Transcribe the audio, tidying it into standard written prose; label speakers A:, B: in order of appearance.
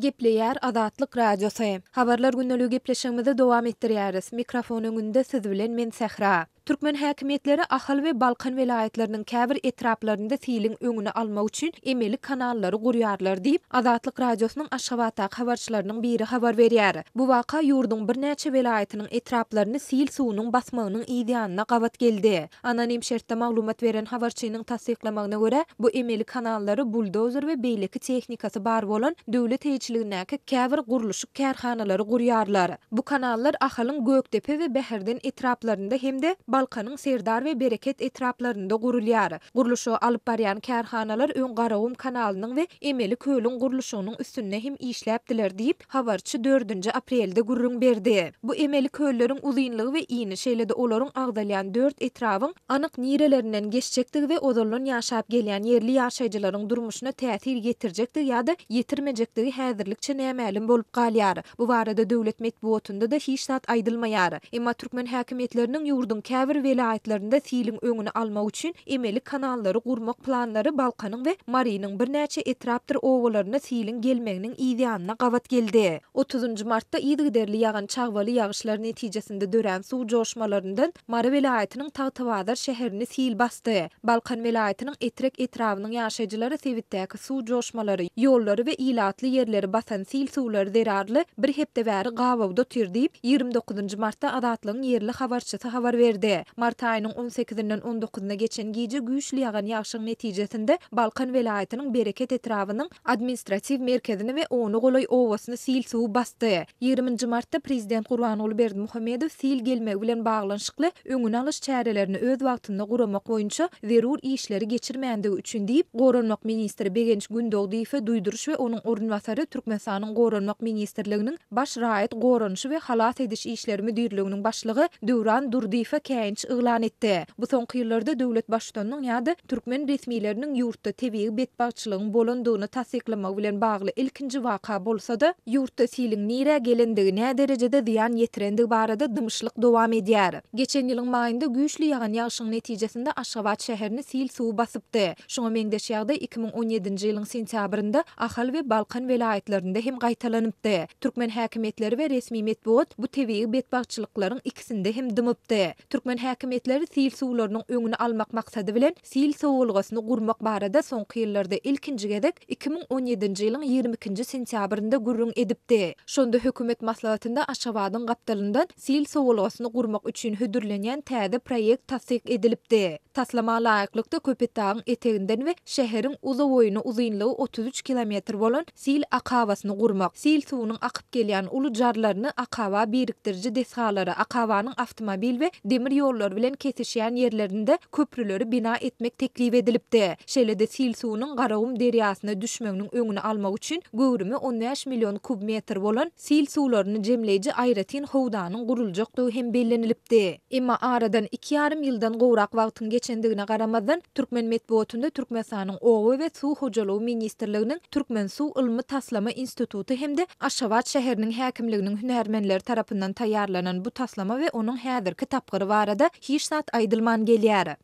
A: Gepleýär Azatlyk radiosu. Habarlar günnäli gepleşigimizi dowam etdirýäris. Mikrofon öňünde siz bilen men Sähra. Türkmen häkimetleri Ahal we Balkan vilayetleriniň käbir etraplarynda siliň öňüni almak üçin emeli kanallary gurýarlar diýip Azatlyk radiosynyň Aşgabatda habarçylarynyň biri habar berýär. Bu waka ýurduň bir näçe vilayetiniň etraplaryny sil suwunyň basmagynyň ýa-da gabat geldi. Anonim şertde maglumat beren habarçynyň tasdiklamagyna görä, bu emeli kanallary buldozer we beýleki tehnikasy bar bolan döwlet heýçiligindäki käbir gurulşy kärhanalary gurýarlar. Bu kanallar Ahalyň Gökdepe we Behirden etraplarynda hemde Balkanyň Serdar we Bereket etraplarynda gurulýar. Gurulşy alyp barýan kärhanalar öň Garawum kanalynyň we emeli köýlüň gurulşynyň üstünde hem işläpdiler diýip habarçy 4 aprelde gurrun berdi. Bu emeli köýleriň uzynlygy we iňi şeýlede olaryň agdalýan 4 etrabyň anyk nirelerinden geçjekdigi we odalan ýaşap gelýän yerli ýaşaýjylaryň durmuşyna täsir getirjekdigi ýa-da ýetirmejekdigi häzirlikçe nämälim bolup galýar. Bu barada döwlet medeniýetinde de hiç zat aýdylmaýar. Emma türkmen häkimetläriniň ýurdun käbir vilayetlerinde siliň öňüni almak üçin emeli kanallary gurmak planlary Balkanyň we Marinyň bir näçe etrapdyr owalaryna siliň gelmeginiň ýa-da gabat geldi. 30 martda ýygyderli ýagan çagwaly ýagyşlar netijesinde dören suw joşmalaryndan Mari vilayetiniň Tagtybazar şäherini sil bastı. Balkan vilayetiniň etrek etrabynyň ýaşaýjylary Sewitdäki suw joşmalary, ýollary we ilatly ýerleri basan sil suwlary derarly bir hepde bäri gawawda tür diýip 29 martda Azatlygyň yerli habarçysy habar berdi. Mart aýynyň 18-den 19-na geçen gije güýçli ýagan ýagşyň netijesinde Balkan vilayetiniň Bereket etrabynyň administrativ merkezini we onu golay owasyny sil suw bastı. 20 martda prezident Gurbanuly Berdimuhammedow sil gelmegi bilen baglanşykly öňüni alyş çärelerini öz wagtynda guramak boýunça zerur işleri geçirmändige üçin diýip Goranmak ministri Begenç Gündogdiýewe duýduruş we onuň orunbasary Türkmenistanyň Goranmak ministrliginiň baş raýat goranşy we halat ediş işleri müdirliginiň başlygy Döwran Durdiýewe käýinç yglan etdi. Bu soňky ýyllarda döwlet başçylarynyň ýa-da türkmen resmiýetleriniň ýurtda tebii betbaççylygyň bolandygyny tasdiklamak bilen bagly ilkinji waka bolsa-da, ýurtda siliň nire gelendigi, nä derejede ziýan ýetirendigi barada dymyşlyk dowam edýär. Geçen ýylyň maýynda güýçli ýagan ýagşyň netijesinde Aşgabat şäherini sil suw basypdy. Şoňa meňdeş ýagdaý 2017 ýylyň sentýabrynda Ahal we Balkan vilayetlerinde hem gaýtalanypdy. Türkmen häkimetleri we resmi medeniýet bu tebii betbaççylyklaryň ikisinde hem dymypdy. Türkmen häkimetleri sil suwlarynyň öňüni almak maksady bilen sil sowulgasyny gurmak barada soňky ýyllarda ilkinji gezek 2017 ýylyň 22 sentýabrynda gurrun edipdi. Şonda hökümet maslahatynda Aşgabatyň gapdalyndan sil sowulgasyny gurmak üçin hödürlenýän täze proýekt tasdik edilipdi. Taslama laýyklykda Köpetdagyň eteginden we şäheriň uza boýuny uzynlygy 33 kilometr bolan sil akawasyny gurmak. Sil suwunyň akyp gelýän uly jarlaryny akawa birikdiriji deshalary, akawanyň awtomobil we demir ýollar bilen kesişýän ýerlerinde köprüleri bina etmek teklip edilipdi. Şeýlede sil suwunyň Garawum derýasyna düşmeginiň öňüni almak üçin göwrümi 15 million kubmetr bolan sil suwlaryny jemleýiji aýratyn howdanyň guruljakdygy hem bellenilipdi. Emma aradan 2,5 ýyldan gowrak wagtyň geçendigine garamazdan Türkmen medeniýetinde Türkmenistanyň Owy we Suw hojalygy ministrliginiň Türkmen Suw Ilmi Taslama instituty hemde Aşgabat şäheriniň häkimliginiň hünärmenleri tarapyndan taýýarlanan bu taslama we onuň häzirki tapgyry barada hiç zat aýdylman gelýär.